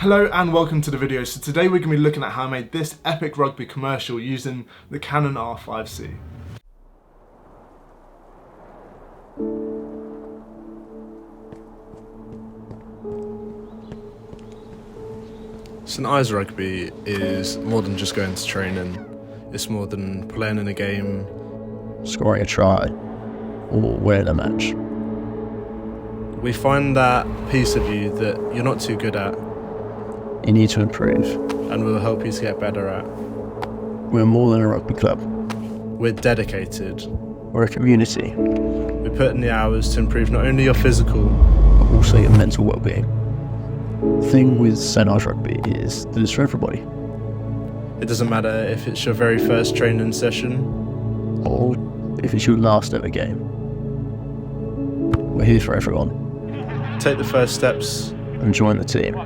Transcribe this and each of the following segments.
Hello and welcome to the video. So today we're going to be looking at how I made this epic rugby commercial using the Canon R5C. St Ives Rugby is more than just going to training. It's more than playing in a game, scoring a try, or winning a match. We find that piece of you that you're not too good at, You need to improve. and we'll help you to get better at. We're more than a rugby club. We're dedicated. We're a community, We put in the hours to improve not only your physical, but also your mental well-being. The thing with St Ives Rugby is that it's for everybody, it doesn't matter if it's your very first training session, or if it's your last ever game. We're here for everyone, take the first steps. and join the team.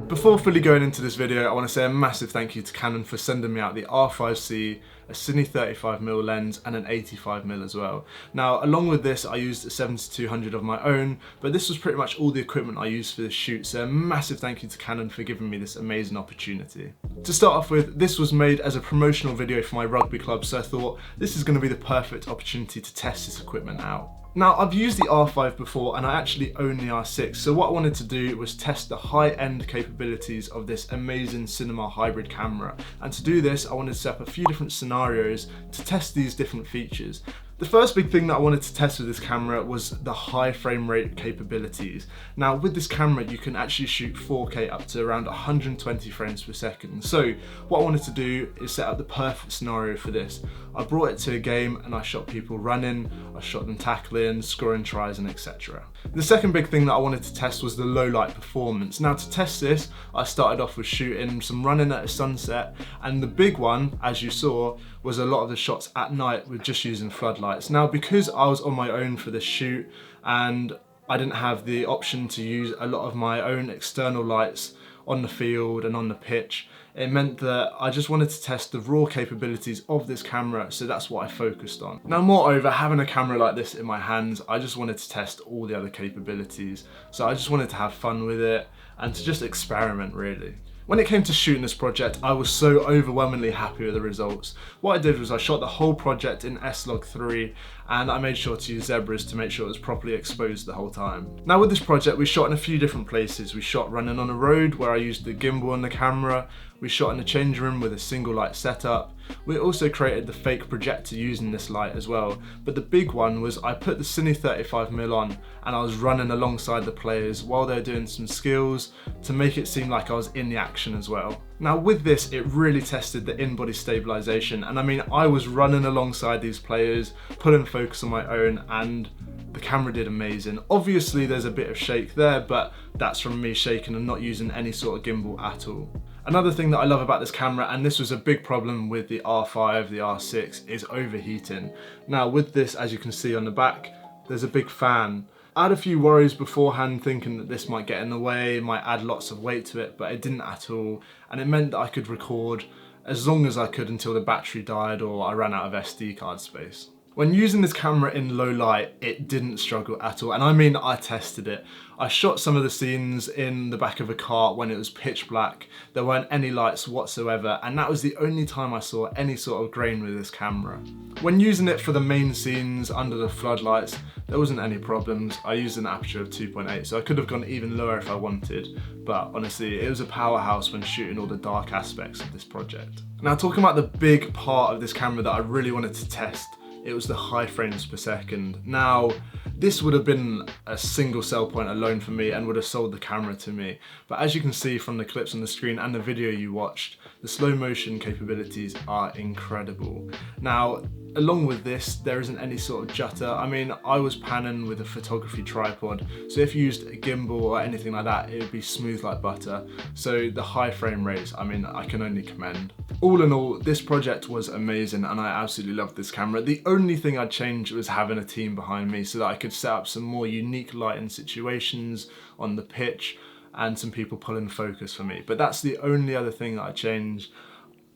Before fully going into this video, I want to say a massive thank you to Canon for sending me out the R5C, a Cine 35mm lens and an 85mm as well. Now, along with this, I used a 70-200 of my own, but this was pretty much all the equipment I used for this shoot, so a massive thank you to Canon for giving me this amazing opportunity. To start off with, this was made as a promotional video for my rugby club, so I thought this is going to be the perfect opportunity to test this equipment out. Now, I've used the R5 before and I actually own the R6, so what I wanted to do was test the high-end capabilities of this amazing cinema hybrid camera. And to do this, I wanted to set up a few different scenarios to test these different features. The first big thing that I wanted to test with this camera was the high frame rate capabilities. Now, with this camera, you can actually shoot 4K up to around 120 frames per second. So what I wanted to do is set up the perfect scenario for this. I brought it to a game and I shot people running, I shot them tackling, scoring tries, and etc. The second big thing that I wanted to test was the low light performance. Now, to test this, I started off with shooting some running at a sunset, and the big one, as you saw, was a lot of the shots at night with just using floodlights. Now, because I was on my own for this shoot and I didn't have the option to use a lot of my own external lights on the field and on the pitch, it meant that I just wanted to test the raw capabilities of this camera, so that's what I focused on. Now, moreover, having a camera like this in my hands, I just wanted to test all the other capabilities. So I just wanted to have fun with it and to just experiment, really. When it came to shooting this project, I was so overwhelmingly happy with the results. What I did was I shot the whole project in S-Log3, and I made sure to use zebras to make sure it was properly exposed the whole time. Now, with this project, we shot in a few different places. We shot running on a road where I used the gimbal and the camera. We shot in a change room with a single light setup. We also created the fake projector using this light as well. But the big one was I put the Cine 35mm on and I was running alongside the players while they were doing some skills to make it seem like I was in the action as well. Now, with this, it really tested the in-body stabilization. And I mean, I was running alongside these players, pulling focus on my own, and the camera did amazing. Obviously, there's a bit of shake there, but that's from me shaking and not using any sort of gimbal at all. Another thing that I love about this camera, and this was a big problem with the R5, the R6, is overheating. Now, with this, as you can see on the back, there's a big fan. I had a few worries beforehand thinking that this might get in the way, might add lots of weight to it, but it didn't at all. And it meant that I could record as long as I could until the battery died or I ran out of SD card space. When using this camera in low light, it didn't struggle at all. And I mean, I tested it. I shot some of the scenes in the back of a car when it was pitch black. There weren't any lights whatsoever, and that was the only time I saw any sort of grain with this camera. When using it for the main scenes under the floodlights, there wasn't any problems. I used an aperture of 2.8, so I could have gone even lower if I wanted, but honestly, it was a powerhouse when shooting all the dark aspects of this project. Now, talking about the big part of this camera that I really wanted to test, it was the high frames per second. Now, this would have been a single sell point alone for me and would have sold the camera to me. But as you can see from the clips on the screen and the video you watched, the slow motion capabilities are incredible. Now, along with this, there isn't any sort of jutter. I mean, I was panning with a photography tripod, so if you used a gimbal or anything like that, it would be smooth like butter. So the high frame rates, I mean, I can only commend. All in all, this project was amazing and I absolutely loved this camera. The only thing I'd change was having a team behind me so that I could set up some more unique lighting situations on the pitch and some people pulling focus for me. But that's the only other thing that I changed.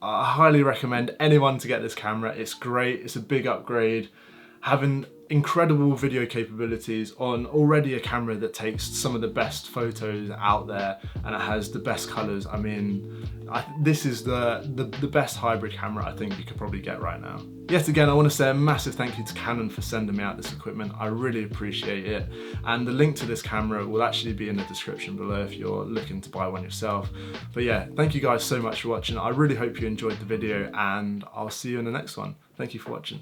I highly recommend anyone to get this camera. It's great, it's a big upgrade. Having incredible video capabilities on already a camera that takes some of the best photos out there, and it has the best colors. I mean, this is the best hybrid camera I think you could probably get right now. Yet again, I want to say a massive thank you to Canon for sending me out this equipment. I really appreciate it. And the link to this camera will actually be in the description below if you're looking to buy one yourself. But yeah, thank you guys so much for watching. I really hope you enjoyed the video, and I'll see you in the next one. Thank you for watching.